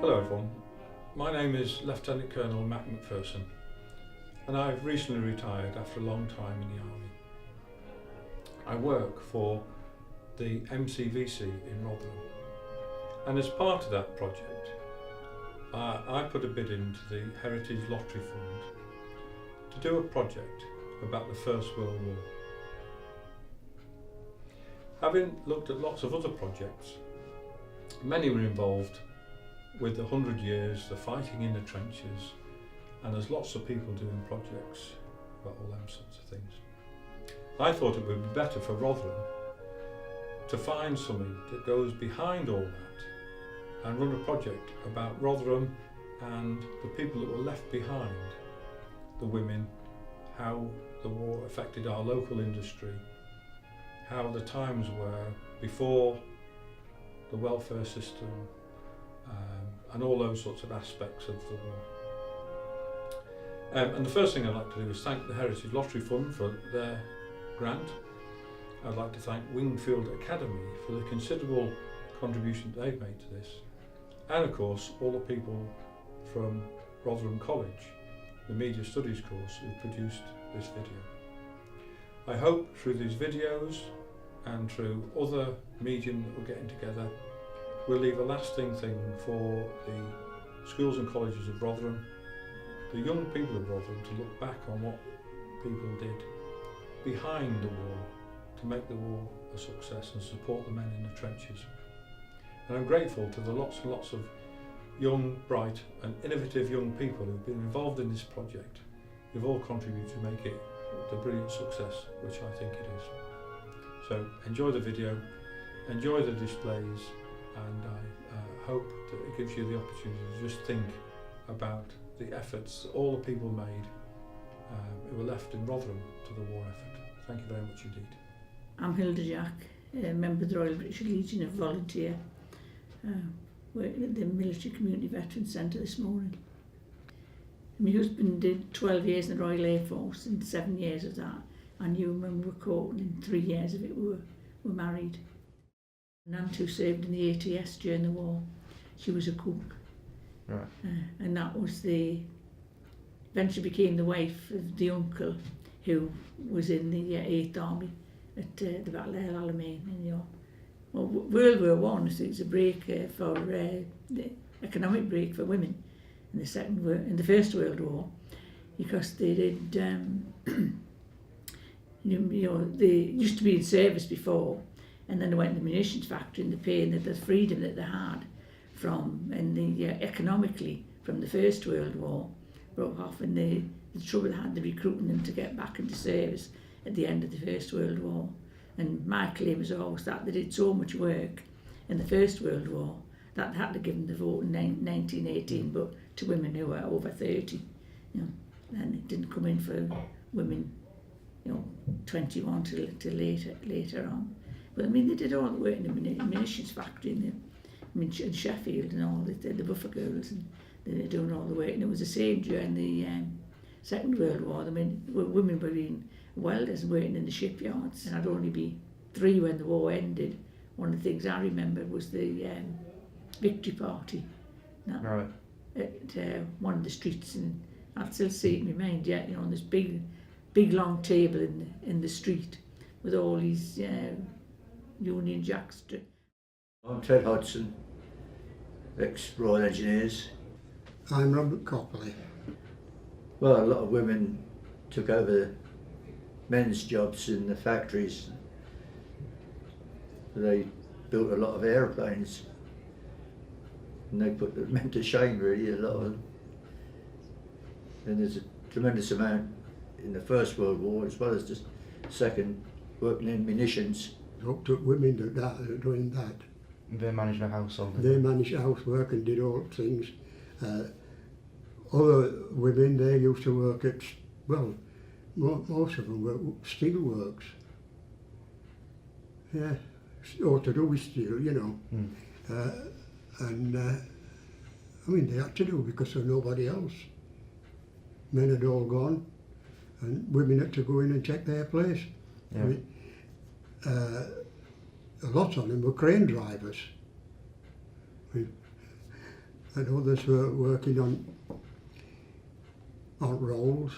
Hello everyone, my name is Lieutenant Colonel Matt McPherson and I've recently retired after a long time in the Army. I work for the MCVC in Rotherham, and as part of that project I put a bid into the Heritage Lottery Fund to do a project about the First World War. Having looked at lots of other projects, many were involved with the 100 years, the fighting in the trenches, and there's lots of people doing projects about all them sorts of things. I thought it would be better for Rotherham to find something that goes behind all that and run a project about Rotherham and the people that were left behind, the women, how the war affected our local industry, how the times were before the welfare system, and all those sorts of aspects of the war. And the first thing I'd like to do is thank the Heritage Lottery Fund for their grant. I'd like to thank Wingfield Academy for the considerable contribution that they've made to this, and of course all the people from Rotherham College, the Media Studies course, who produced this video. I hope through these videos and through other medium that we're getting together, we'll leave a lasting thing for the schools and colleges of Rotherham, the young people of Rotherham, to look back on what people did behind the war to make the war a success and support the men in the trenches. And I'm grateful to the lots and lots of young, bright and innovative young people who've been involved in this project, who've all contributed to make it the brilliant success which I think it is. So enjoy the video, enjoy the displays, and I hope that it gives you the opportunity to just think about the efforts that all the people made who were left in Rotherham to the war effort. Thank you very much indeed. I'm Hilda Jack, a member of the Royal British Legion, a volunteer, working at the Military Community Veterans Centre this morning. My husband did 12 years in the Royal Air Force, and 7 years of that I knew him when we were courting, and 3 years of it we were married. Aunt who served in the ATS during the war, she was a cook. Right. And that was eventually became the wife of the uncle who was in the 8th Army at the Battle of El Alamein. And, World War One, so it's a break for the economic break for women in the First World War, because they did, they used to be in service before, and then they went to the munitions factory, and the pain that the freedom that they had from, and the economically from the First World War broke off, and the trouble they had, the recruiting them to get back into service at the end of the First World War. And my claim is always that they did so much work in the First World War that they had to give them the vote in 1918, but to women who were over 30, and it didn't come in for women, 21 till later on. But I mean, they did all the work in the munitions factory in Sheffield, and all the buffer girls, and they were doing all the work. And it was the same during the Second World War. I mean, women were being welders and working in the shipyards, and I'd only be 3 when the war ended. One of the things I remember was the victory party Right. at one of the streets, and I still see it in my mind yet. On this big long table in the street with all these Union Jacks. I'm Ted Hodgson, ex-Royal Engineers. I'm Robert Copley. Well, a lot of women took over the men's jobs in the factories. They built a lot of aeroplanes, and they put the men to shame, really, a lot of them. And there's a tremendous amount in the First World War, as well as the Second, working in munitions. Up to women doing that. They managed the household. They managed housework and did all things. Other women, they used to work at, well, most of them were steelworks. Yeah, all to do with steel, And I mean, they had to do because of nobody else. Men had all gone, and women had to go in and take their place. Yeah. I mean, a lot of them were crane drivers. I mean, and others were working on rolls,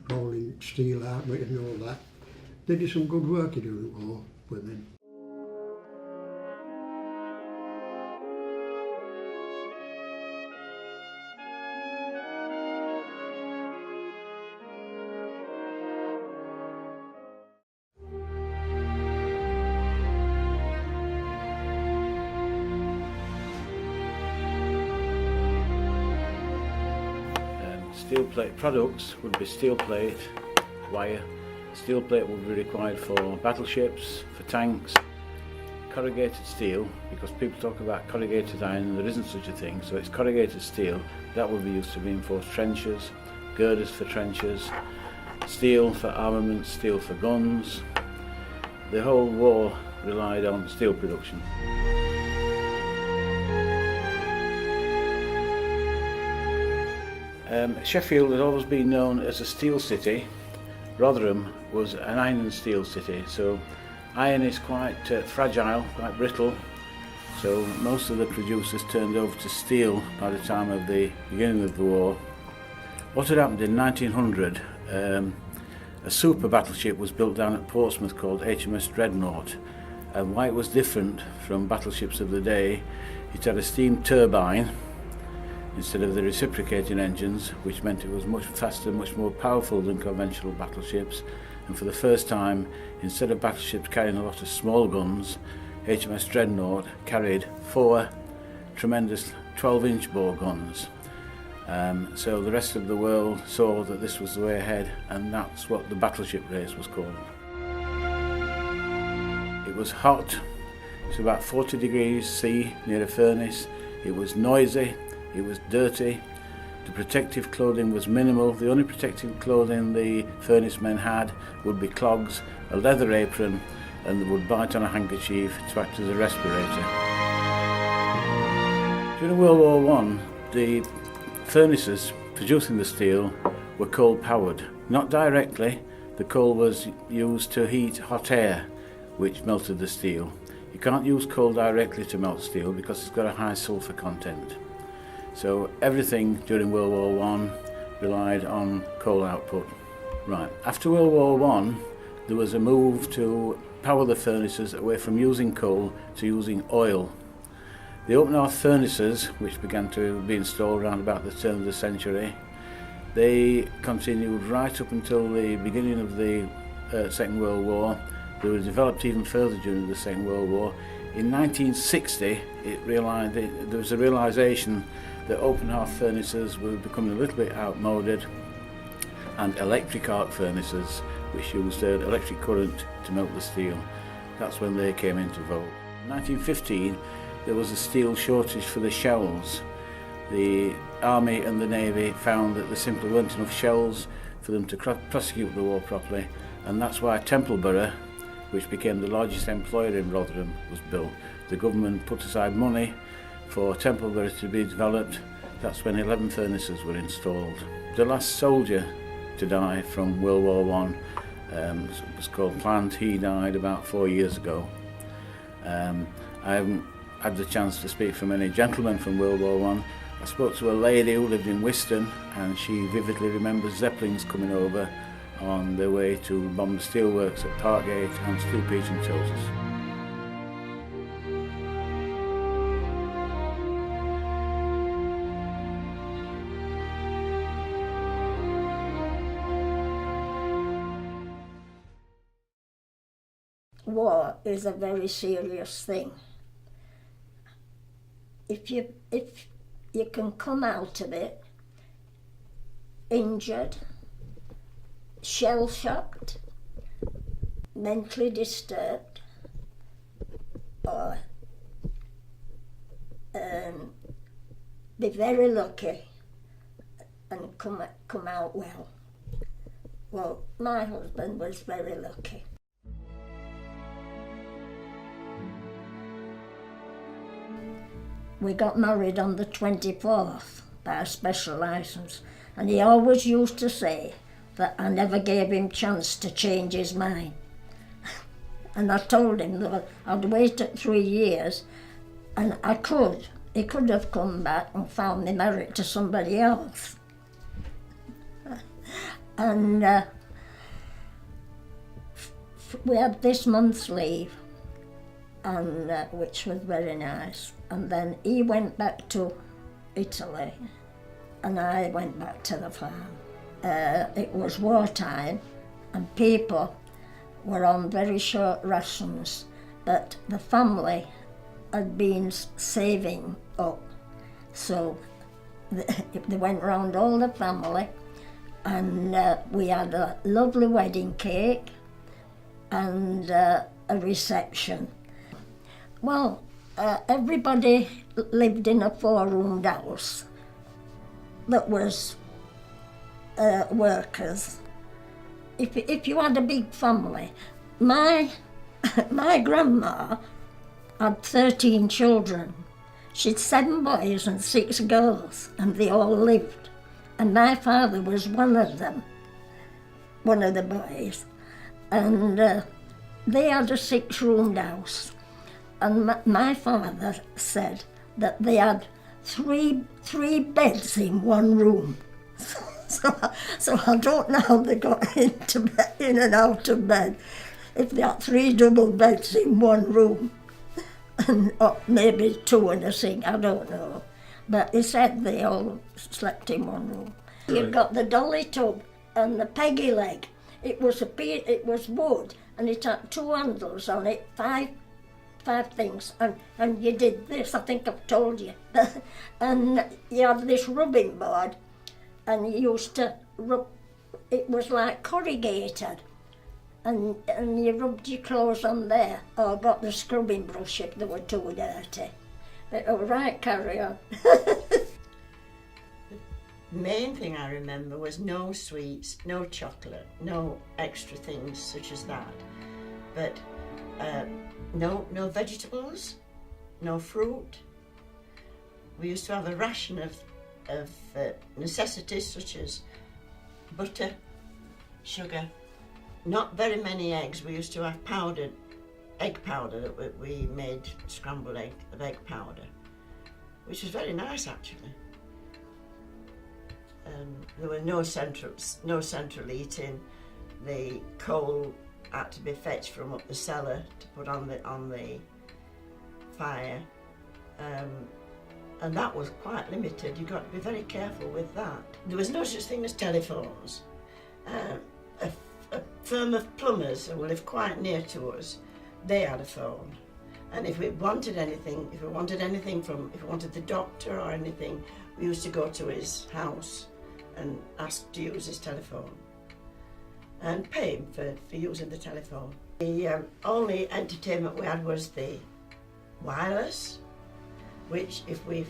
rolling steel out and all that. They did some good work during the war, women. Steel plate products would be steel plate, wire. Steel plate would be required for battleships, for tanks. Corrugated steel, because people talk about corrugated iron and there isn't such a thing, so it's corrugated steel. That would be used to reinforce trenches, girders for trenches, steel for armaments, steel for guns. The whole war relied on steel production. Sheffield had always been known as a steel city. Rotherham was an iron and steel city, so iron is quite fragile, quite brittle, so most of the producers turned over to steel by the time of the beginning of the war. What had happened in 1900, a super battleship was built down at Portsmouth called HMS Dreadnought, and why it was different from battleships of the day, it had a steam turbine instead of the reciprocating engines, which meant it was much faster, much more powerful than conventional battleships. And for the first time, instead of battleships carrying a lot of small guns, HMS Dreadnought carried 4 tremendous 12-inch bore guns. So the rest of the world saw that this was the way ahead, and that's what the battleship race was called. It was hot, it was about 40 degrees C near a furnace, it was noisy, it was dirty, the protective clothing was minimal. The only protective clothing the furnace men had would be clogs, a leather apron, and they would bite on a handkerchief to act as a respirator. During World War I, the furnaces producing the steel were coal powered. Not directly, the coal was used to heat hot air, which melted the steel. You can't use coal directly to melt steel because it's got a high sulfur content. So everything during World War I relied on coal output. Right. After World War I, there was a move to power the furnaces away from using coal to using oil. The open hearth furnaces, which began to be installed around about the turn of the century, they continued right up until the beginning of the Second World War. They were developed even further during the Second World War. In 1960, there was a realisation that open hearth furnaces were becoming a little bit outmoded, and electric arc furnaces, which used electric current to melt the steel, that's when they came into vogue. In 1915, there was a steel shortage for the shells. The Army and the Navy found that there simply weren't enough shells for them to prosecute the war properly, and that's why Templeborough, which became the largest employer in Rotherham, was built. The government put aside money for Templeborough to be developed. That's when 11 furnaces were installed. The last soldier to die from World War I was called Plant. He died about 4 years ago. I haven't had the chance to speak from any gentlemen from World War I. I spoke to a lady who lived in Wiston, and she vividly remembers Zeppelins coming over on their way to bomb the steelworks at Parkgate and Steelpeach and Tilses. War is a very serious thing. If you can come out of it injured, shell-shocked, mentally disturbed, or be very lucky and come out well. Well, my husband was very lucky. We got married on the 24th by a special licence, and he always used to say that I never gave him chance to change his mind. And I told him that I'd waited 3 years, and I could, he could have come back and found me married to somebody else. And we had this month's leave, and which was very nice. And then he went back to Italy, and I went back to the farm. It was wartime, and people were on very short rations, but the family had been saving up. So they went round all the family, and we had a lovely wedding cake and a reception. Well, everybody lived in a 4-roomed house that was workers. If you had a big family, my grandma had 13 children. She'd 7 boys and 6 girls, and they all lived. And my father was one of them, one of the boys. And they had a 6-roomed house. And my father said that they had three beds in one room. So I don't know how they got in and out of bed. If they had 3 double beds in one room, and maybe 2 and a sink, I don't know. But he said they all slept in one room. Right. You've got the dolly tub and the peggy leg. It was wood, and it had 2 handles on it, 5 things, and you did this, I think I've told you. And you had this rubbing board, and you used to rub, it was like corrugated, and you rubbed your clothes on there, or got the scrubbing brush if they were too dirty. But all right, carry on. The main thing I remember was no sweets, no chocolate, no extra things such as that. But no vegetables, no fruit. We used to have a ration of necessities such as butter, sugar, not very many eggs. We used to have egg powder that we made scrambled egg powder, which was very nice actually. There were no central heating. The coal had to be fetched from up the cellar to put on the fire, and that was quite limited. You got to be very careful with that. There was no such thing as telephones. A firm of plumbers who lived quite near to us, they had a phone, and if we wanted anything if we wanted the doctor or anything, we used to go to his house and ask to use his telephone and pay him for using the telephone. The only entertainment we had was the wireless, which if we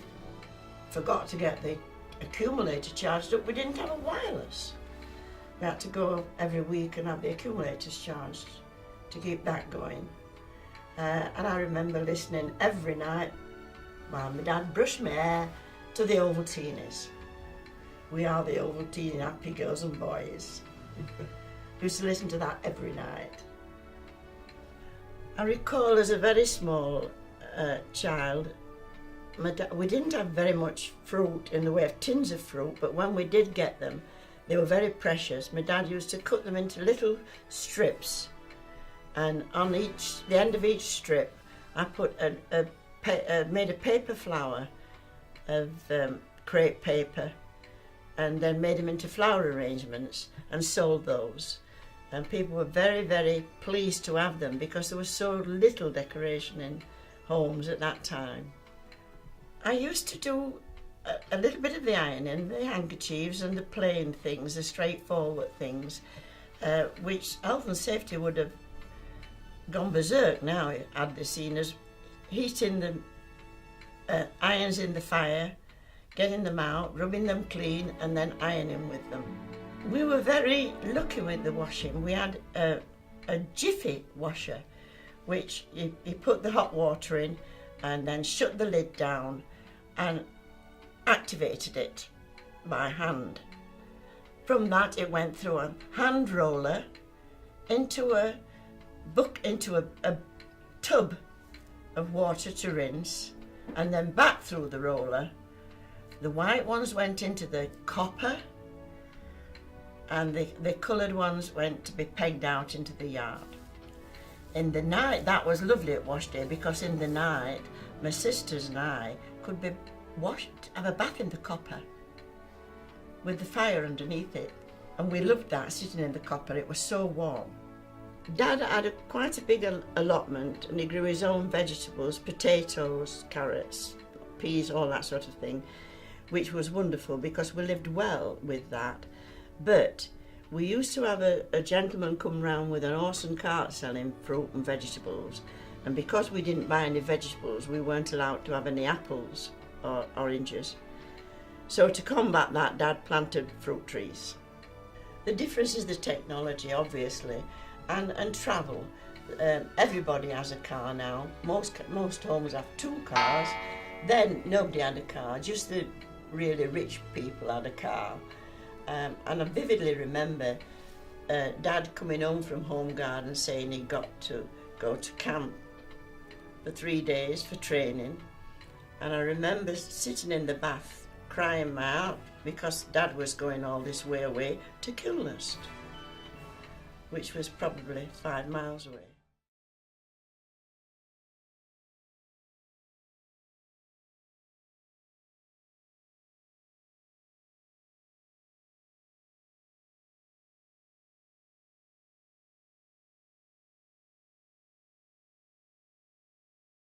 forgot to get the accumulator charged up, we didn't have a wireless. We had to go every week and have the accumulators charged to keep that going. And I remember listening every night while my dad brushed my hair to the Ovaltinis. We are the Ovaltine happy girls and boys. Used to listen to that every night. I recall as a very small child, we didn't have very much fruit in the way of tins of fruit, but when we did get them, they were very precious. My dad used to cut them into little strips, and on the end of each strip, I put made a paper flower of crepe paper, and then made them into flower arrangements and sold those. And people were very, very pleased to have them because there was so little decoration in homes at that time. I used to do a little bit of the ironing, the handkerchiefs and the plain things, the straightforward things, which health and safety would have gone berserk now had they seen us heating the irons in the fire, getting them out, rubbing them clean and then ironing with them. We were very lucky with the washing. We had a jiffy washer, which you put the hot water in and then shut the lid down and activated it by hand. From that it went through a hand roller into a tub of water to rinse, and then back through the roller. The white ones went into the copper, and the coloured ones went to be pegged out into the yard. In the night, that was lovely at wash day, because in the night, my sisters and I could be washed, have a bath in the copper with the fire underneath it. And we loved that, sitting in the copper. It was so warm. Dad had quite a big allotment, and he grew his own vegetables, potatoes, carrots, peas, all that sort of thing, which was wonderful because we lived well with that. But we used to have a gentleman come round with an horse and cart selling fruit and vegetables, and because we didn't buy any vegetables, we weren't allowed to have any apples or oranges. So to combat that, Dad planted fruit trees. The difference is the technology, obviously, and travel. Everybody has a car now. Most homes have 2 cars. Then nobody had a car, just the really rich people had a car. And I vividly remember Dad coming home from Home Guard and saying he got to go to camp for 3 days for training. And I remember sitting in the bath crying my heart because Dad was going all this way away to Kilnest, which was probably 5 miles away.